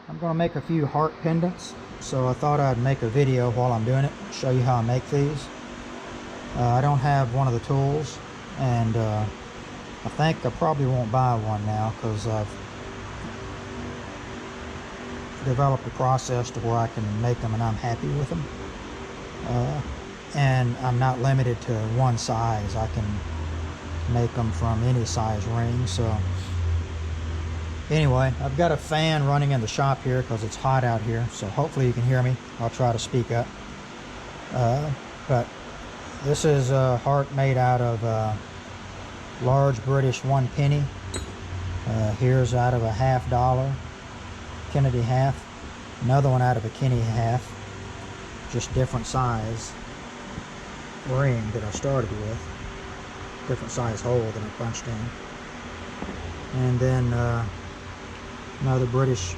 I'm going to make a few heart pendants, so I thought I'd make a video while I'm doing it, show you how I make these. I don't have one of the tools, and I think I probably won't buy one now because I've developed a process to where I can make them and I'm happy with them. And I'm not limited to one size. I can make them from any size ring. So anyway, I've got a fan running in the shop here because it's hot out here, so hopefully you can hear me. I'll try to speak up. But this is a heart made out of large British 1 penny. Here's out of a $50 Kennedy half. Another one out of a Kennedy half. Just different size ring that I started with. Different size hole that I punched in. And then another British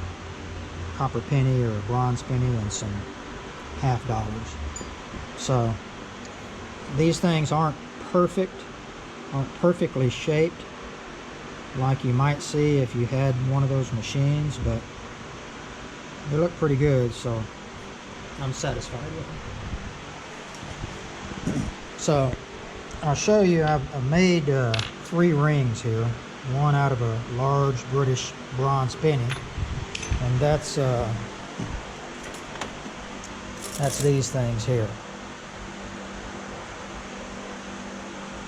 copper penny or bronze penny and some $50. So these things aren't perfectly shaped like you might see if you had one of those machines, but they look pretty good, so I'm satisfied with them. So I'll show you, I've made 3 rings here. One out of a large British bronze penny, and that's these things here.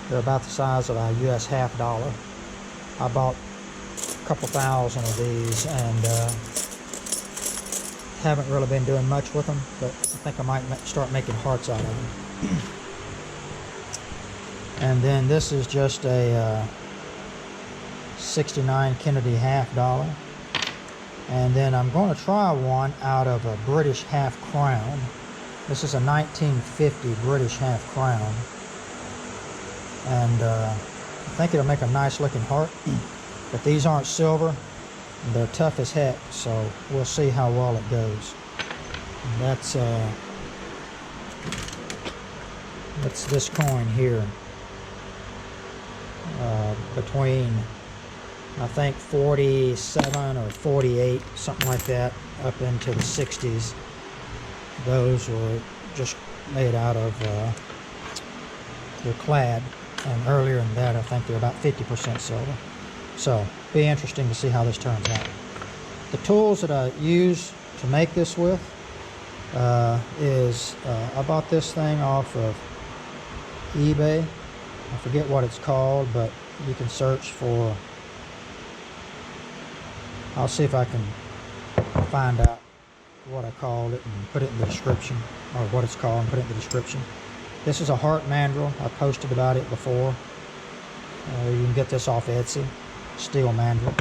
They're about the size of a US $50. I bought a couple thousand of these and haven't really been doing much with them, but I think I might start making hearts out of them. And then this is just a 69 Kennedy $50. And then I'm going to try one out of a British half crown. This is a 1950 British half crown. And I think it'll make a nice looking heart. But these aren't silver. They're tough as heck, so we'll see how well it goes. And that's this coin here. Between, I think, 47 or 48, something like that, up into the 60s. Those were just made out of, they're clad. And earlier than that, I think they're about 50% silver. So, be interesting to see how this turns out. The tools that I use to make this with is, I bought this thing off of eBay. I forget what it's called, but you can search for, I'll see if I can find out what I called it and put it in the description, or what it's called and put it in the description. This is a heart mandrel. I posted about it before. You can get this off Etsy. Steel mandrel.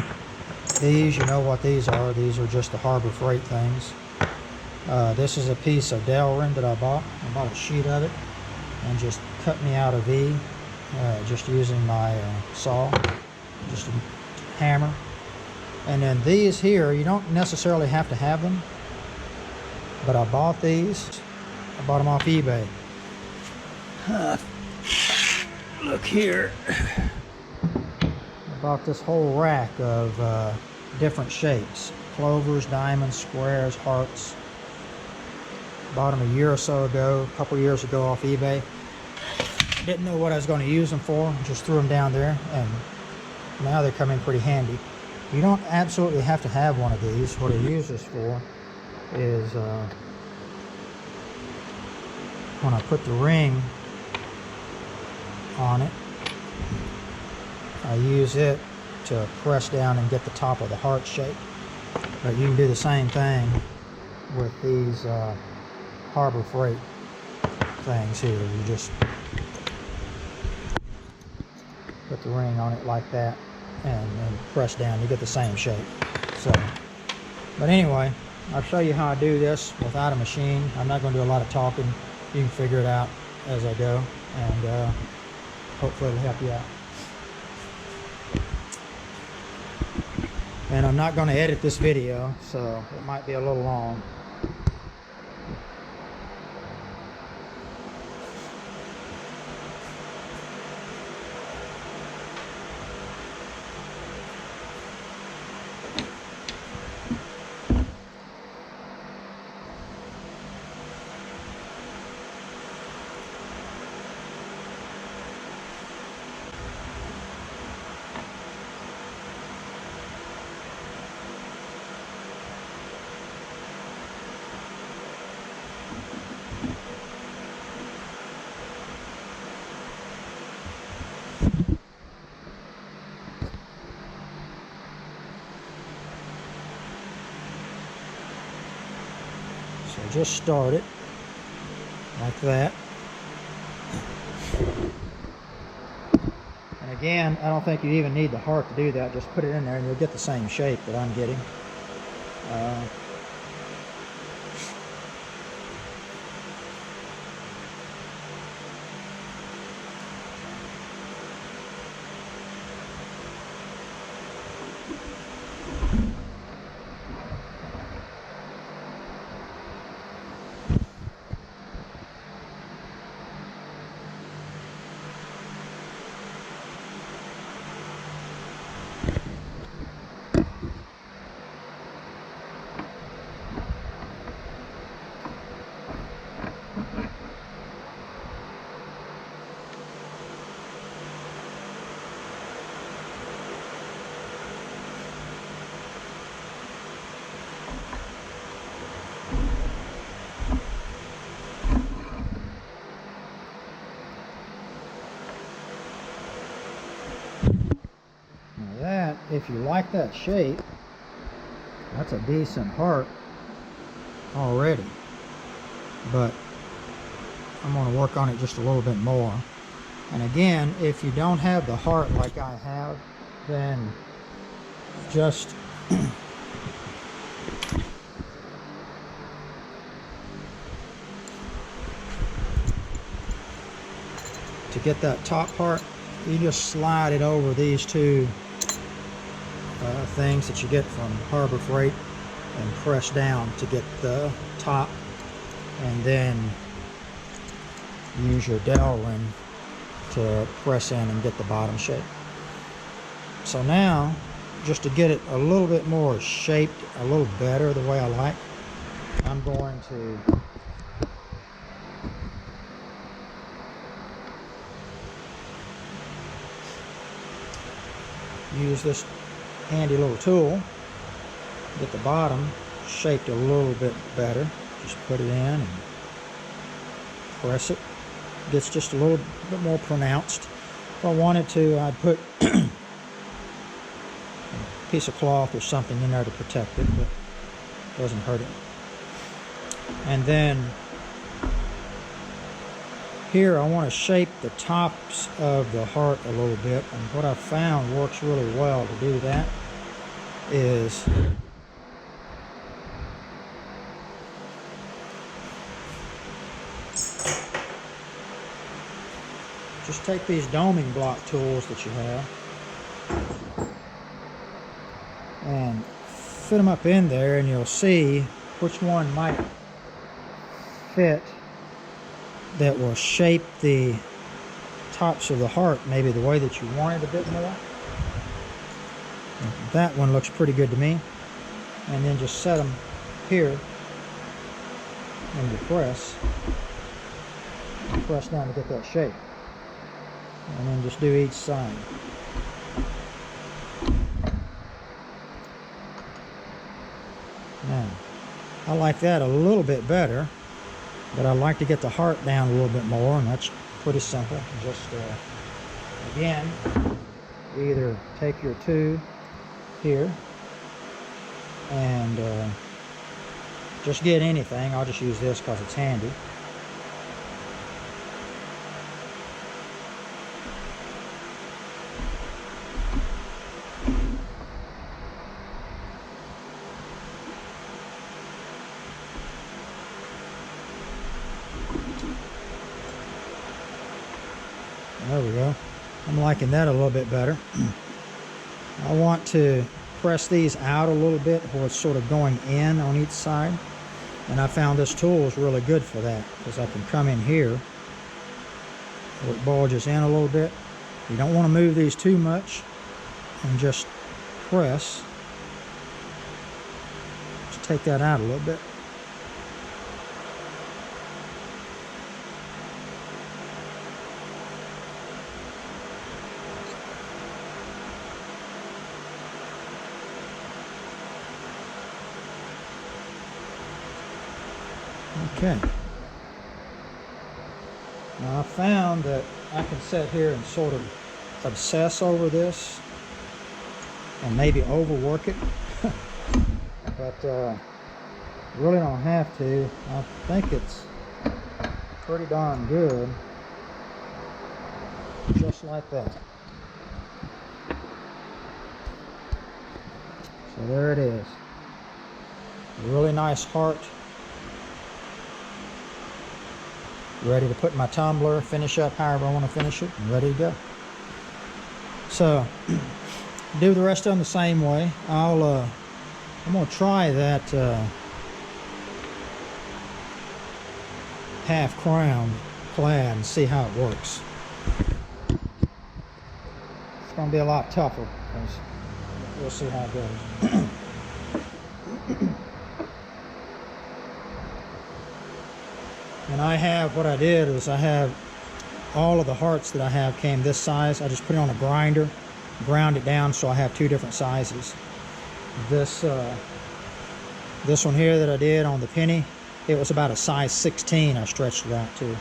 These, you know what these are. These are just the Harbor Freight things. This is a piece of Delrin that I bought. I bought a sheet of it and just cut me out a V, just using my saw, just a hammer. And then these here, you don't necessarily have to have them, but I bought these. I bought them off eBay. Look here. I bought this whole rack of different shapes. Clovers, diamonds, squares, hearts. Bought them a year or so ago, a couple years ago off eBay. Didn't know what I was going to use them for. Just threw them down there, and now they come in pretty handy. You don't absolutely have to have one of these. What I use this for is when I put the ring on it, I use it to press down and get the top of the heart shape. But you can do the same thing with these Harbor Freight things here. You just put the ring on it like that and press down. You get the same shape. So, but anyway, I'll show you how I do this without a machine. I'm not going to do a lot of talking. You can figure it out as I go, and hopefully it'll help you out. And I'm not going to edit this video, so it might be a little long. So just start it like that. And again, I don't think you even need the heart to do that. Just put it in there and you'll get the same shape that I'm getting. That, if you like that shape, that's a decent heart already, but I'm going to work on it just a little bit more. And again, if you don't have the heart like I have, then just to get that top part, you just slide it over these two things that you get from Harbor Freight and press down to get the top, and then use your Delrin to press in and get the bottom shape. So now, just to get it a little bit more shaped, a little better the way I like, I'm going to use this handy little tool, get the bottom shaped a little bit better. Just put it in and press it. Gets just a little bit more pronounced. If I wanted to, I'd put a piece of cloth or something in there to protect it, but it doesn't hurt it. And then here I want to shape the tops of the heart a little bit, and what I've found works really well to do that is just take these doming block tools that you have and fit them up in there, and you'll see which one might fit that will shape the tops of the heart maybe the way that you want it a bit more. That one looks pretty good to me. And then just set them here and you press down to get that shape, and then just do each side. Now I like that a little bit better, but I like to get the heart down a little bit more, and that's pretty simple. Just again, either take your tube here and just get anything. I'll just use this because it's handy. There we go. I'm liking that a little bit better. I want to press these out a little bit where it's sort of going in on each side. And I found this tool is really good for that, because I can come in here where it bulges in a little bit. You don't want to move these too much, and just press. Just take that out a little bit. Okay. Now I found that I can sit here and sort of obsess over this and maybe overwork it. But Really don't have to. I think it's pretty darn good. Just like that. So there it is. A really nice heart. Ready to put in my tumbler, finish up however I want to finish it, and ready to go. So do the rest of them the same way. I'm gonna try that half crown clad and see how it works. It's gonna be a lot tougher because we'll see how it goes. And I have, what I did is I have all of the hearts that I have came this size. I just put it on a grinder, ground it down so I have two different sizes. This one here that I did on the penny, it was about a size 16. I stretched it out to.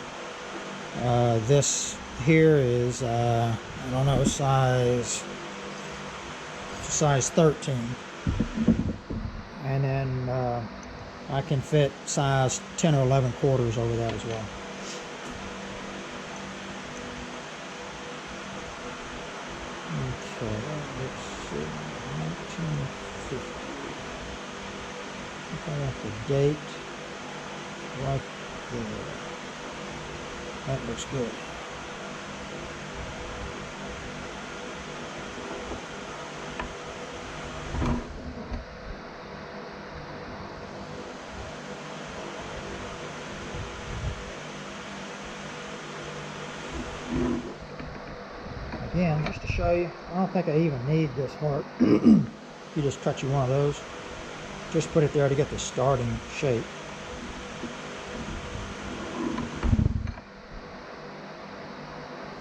This here is I don't know, size 13, and then I can fit size 10 or 11 quarters over that as well. Okay, let's see, 1950. I think I want the date right there. That looks good. Again, just to show you, I don't think I even need this heart. You just cut you one of those. Just put it there to get the starting shape.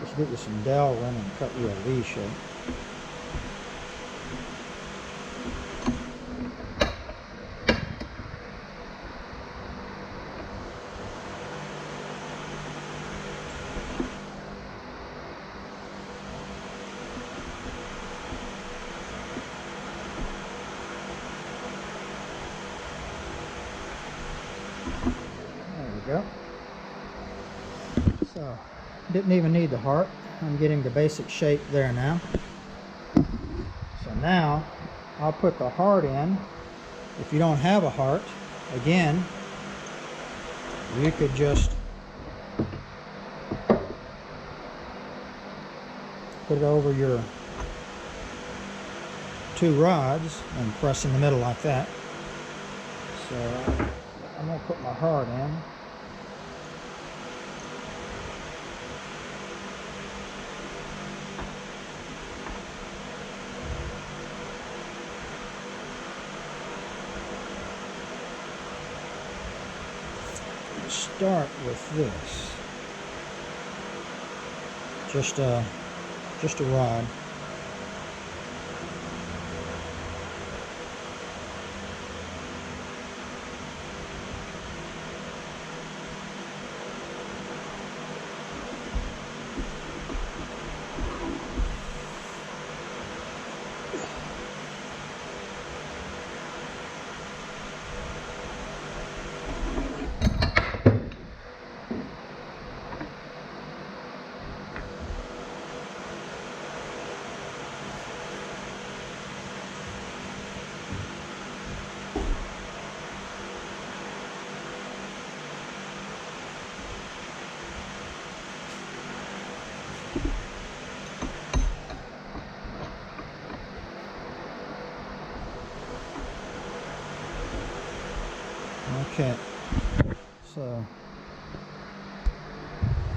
Just get you some Delrin and cut you a V shape. Go. So, didn't even need the heart. I'm getting the basic shape there now. So now, I'll put the heart in. If you don't have a heart, again, you could just put it over your two rods and press in the middle like that. So, I'm going to put my heart in. Start with this, just a rod. Okay, so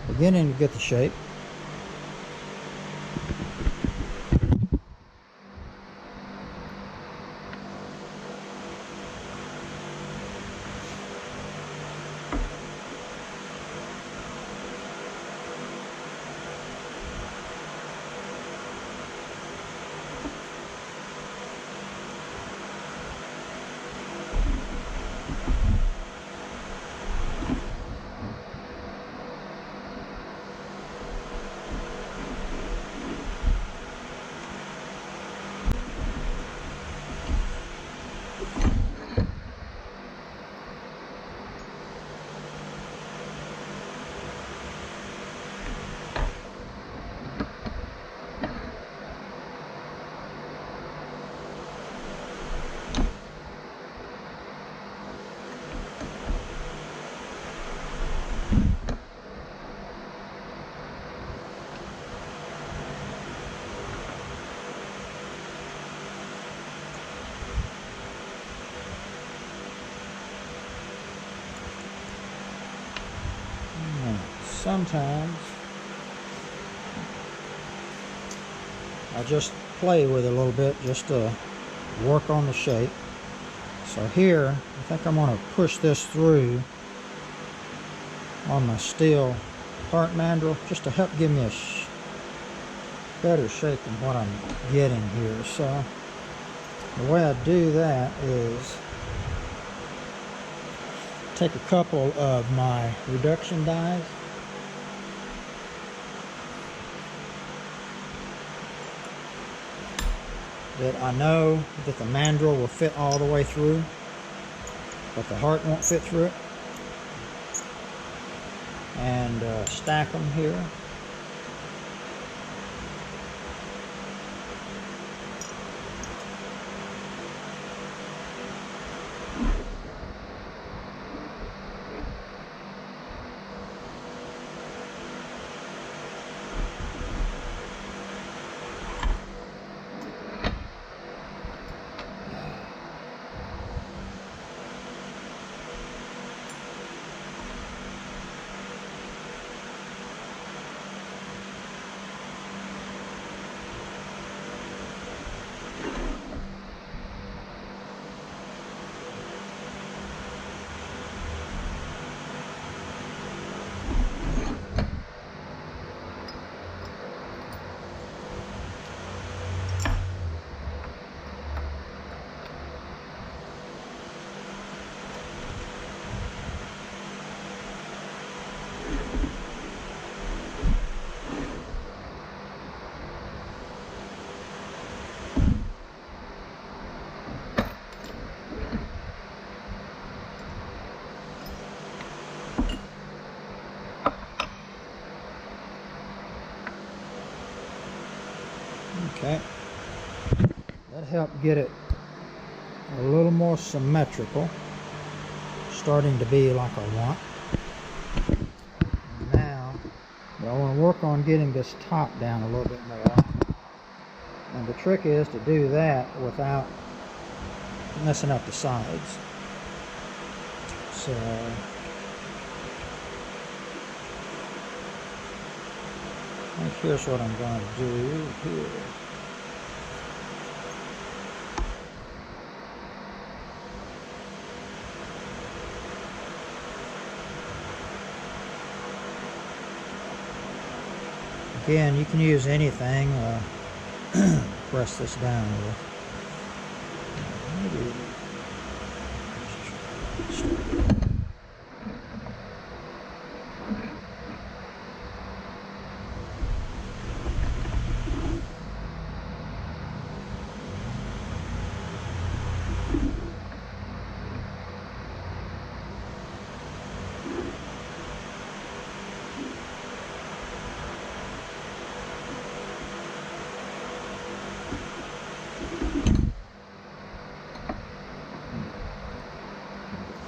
beginning to get the shape. sometimes I just play with it a little bit just to work on the shape. So here, I think I'm going to push this through on my steel heart mandrel just to help give me a better shape than what I'm getting here. So the way I do that is take a couple of my reduction dies, that I know that the mandrel will fit all the way through, but the heart won't fit through it, and stack them here. Okay, that helped get it a little more symmetrical, starting to be like I want. Now, I want to work on getting this top down a little bit more. And the trick is to do that without messing up the sides. So, I think here's what I'm going to do here. Again, you can use anything. Press this down with. Maybe.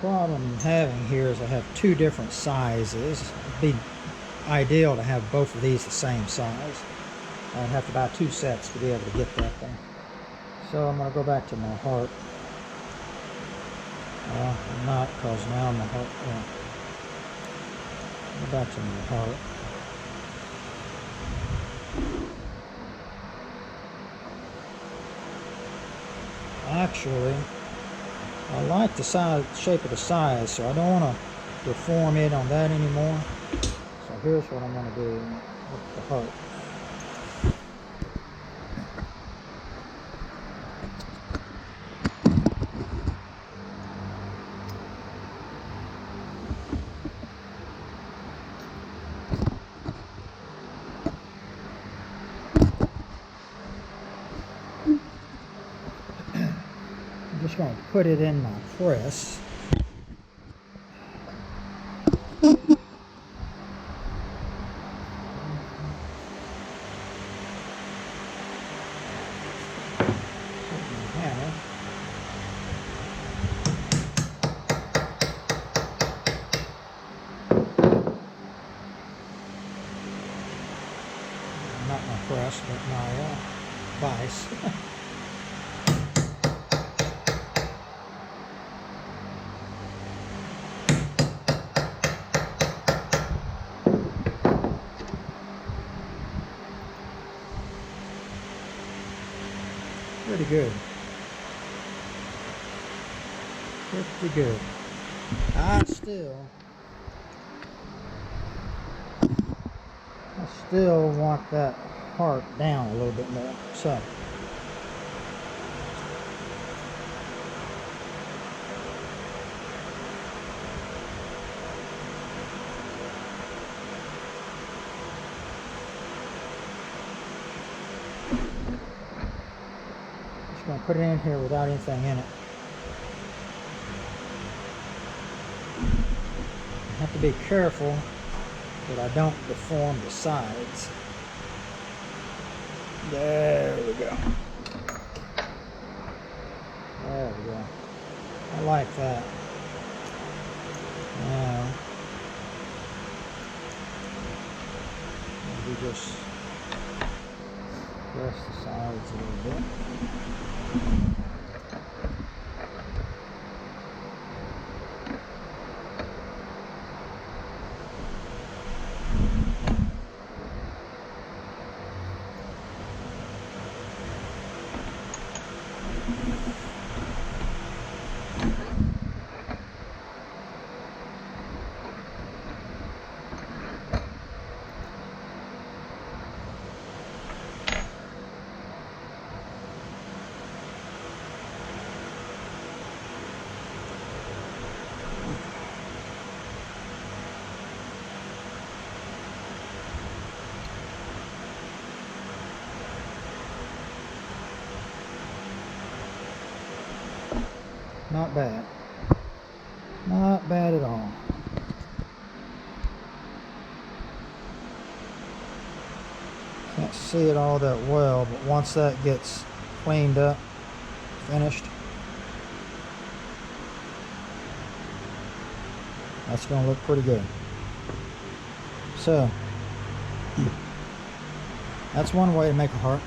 The problem I'm having here is I have two different sizes. It'd be ideal to have both of these the same size. I'd have to buy two sets to be able to get that thing. So I'm going to go back to my heart. Well, I'm not, because now my heart, go back to my heart. Actually, I like the shape of the size, so I don't want to deform it on that anymore. So here's what I'm going to do with the heart. I'm just going to put it in my press. Not my press, but my vise. good. Pretty good. I still want that heart down a little bit more. So just gonna put it in here without anything in it. I have to be careful that I don't deform the sides. There we go. There we go. I like that. Now, maybe just press the sides a little bit. Not bad. Not bad at all. Can't see it all that well, but once that gets cleaned up, finished, that's going to look pretty good. So, that's one way to make a heart.